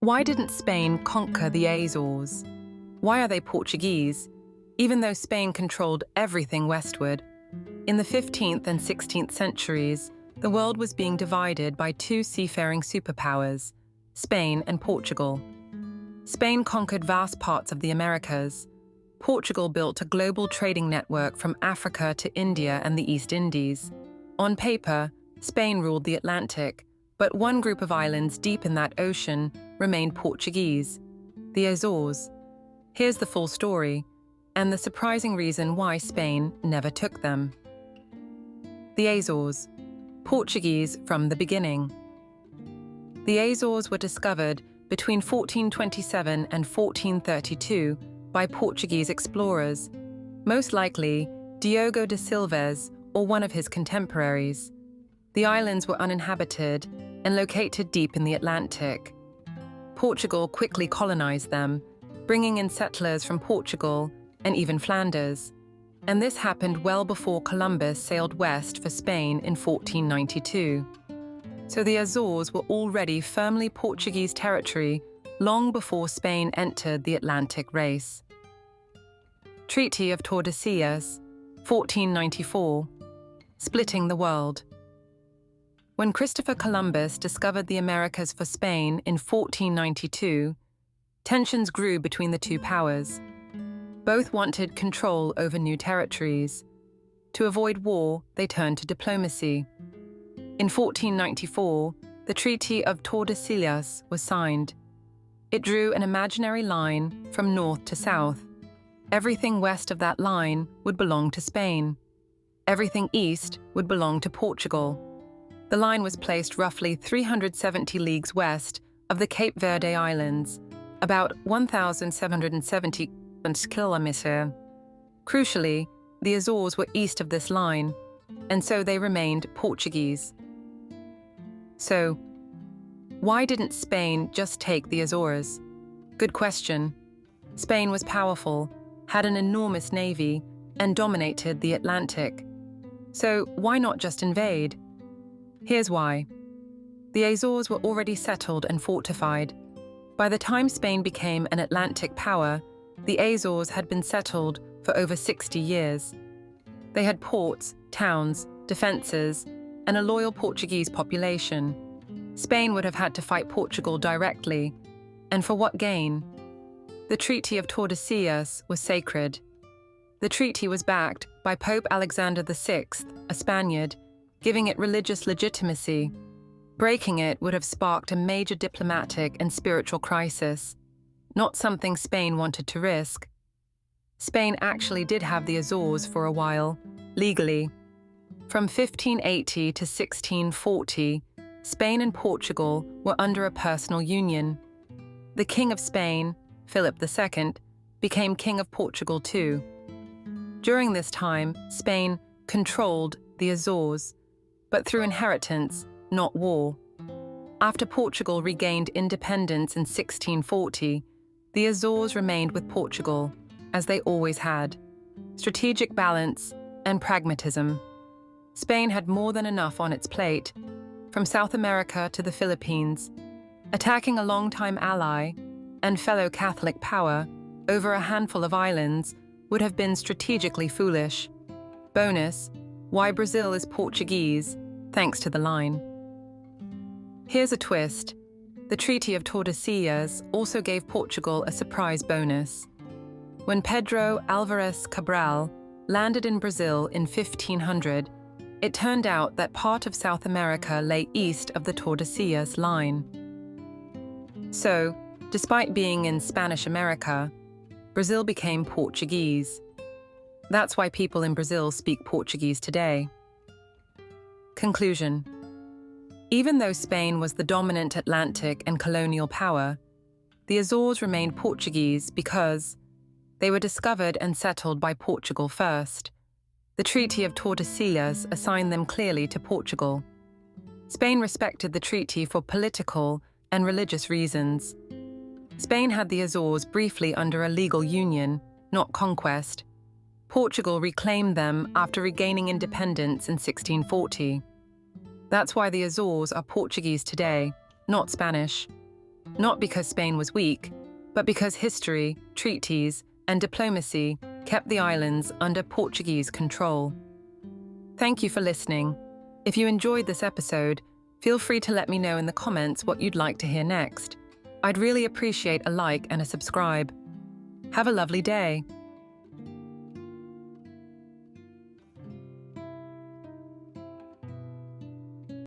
Why didn't Spain conquer the Azores? Why are they Portuguese, even though Spain controlled everything westward? In the 15th and 16th centuries, the world was being divided by two seafaring superpowers, Spain and Portugal. Spain conquered vast parts of the Americas. Portugal built a global trading network from Africa to India and the East Indies. On paper, Spain ruled the Atlantic, but one group of islands deep in that ocean remained Portuguese, the Azores. Here's the full story, and the surprising reason why Spain never took them. The Azores, Portuguese from the beginning. The Azores were discovered between 1427 and 1432 by Portuguese explorers, most likely Diogo de Silves or one of his contemporaries. The islands were uninhabited and located deep in the Atlantic. Portugal quickly colonized them, bringing in settlers from Portugal and even Flanders. And this happened well before Columbus sailed west for Spain in 1492. So the Azores were already firmly Portuguese territory long before Spain entered the Atlantic race. Treaty of Tordesillas, 1494, splitting the world. When Christopher Columbus discovered the Americas for Spain in 1492, tensions grew between the two powers. Both wanted control over new territories. To avoid war, they turned to diplomacy. In 1494, the Treaty of Tordesillas was signed. It drew an imaginary line from north to south. Everything west of that line would belong to Spain. Everything east would belong to Portugal. The line was placed roughly 370 leagues west of the Cape Verde Islands, about 1,770 kilometers. Crucially, the Azores were east of this line, and so they remained Portuguese. So, why didn't Spain just take the Azores? Good question. Spain was powerful, had an enormous navy, and dominated the Atlantic. So why not just invade? Here's why. The Azores were already settled and fortified. By the time Spain became an Atlantic power, the Azores had been settled for over 60 years. They had ports, towns, defences, and a loyal Portuguese population. Spain would have had to fight Portugal directly, and for what gain? The Treaty of Tordesillas was sacred. The treaty was backed by Pope Alexander VI, a Spaniard, giving it religious legitimacy. Breaking it would have sparked a major diplomatic and spiritual crisis, not something Spain wanted to risk. Spain actually did have the Azores for a while, legally. From 1580 to 1640, Spain and Portugal were under a personal union. The King of Spain, Philip II, became King of Portugal too. During this time, Spain controlled the Azores, but through inheritance, not war. After Portugal regained independence in 1640, the Azores remained with Portugal, as they always had. Strategic balance and pragmatism. Spain had more than enough on its plate, from South America to the Philippines. Attacking a longtime ally and fellow Catholic power over a handful of islands would have been strategically foolish. Bonus, why Brazil is Portuguese, thanks to the line. Here's a twist. The Treaty of Tordesillas also gave Portugal a surprise bonus. When Pedro Álvares Cabral landed in Brazil in 1500, it turned out that part of South America lay east of the Tordesillas line. So, despite being in Spanish America, Brazil became Portuguese. That's why people in Brazil speak Portuguese today. Conclusion. Even though Spain was the dominant Atlantic and colonial power, the Azores remained Portuguese because they were discovered and settled by Portugal first. The Treaty of Tordesillas assigned them clearly to Portugal. Spain respected the treaty for political and religious reasons. Spain had the Azores briefly under a legal union, not conquest. Portugal reclaimed them after regaining independence in 1640. That's why the Azores are Portuguese today, not Spanish. not because Spain was weak, but because history, treaties, and diplomacy kept the islands under Portuguese control. Thank you for listening. If you enjoyed this episode, feel free to let me know in the comments what you'd like to hear next. I'd really appreciate a like and a subscribe. Have a lovely day.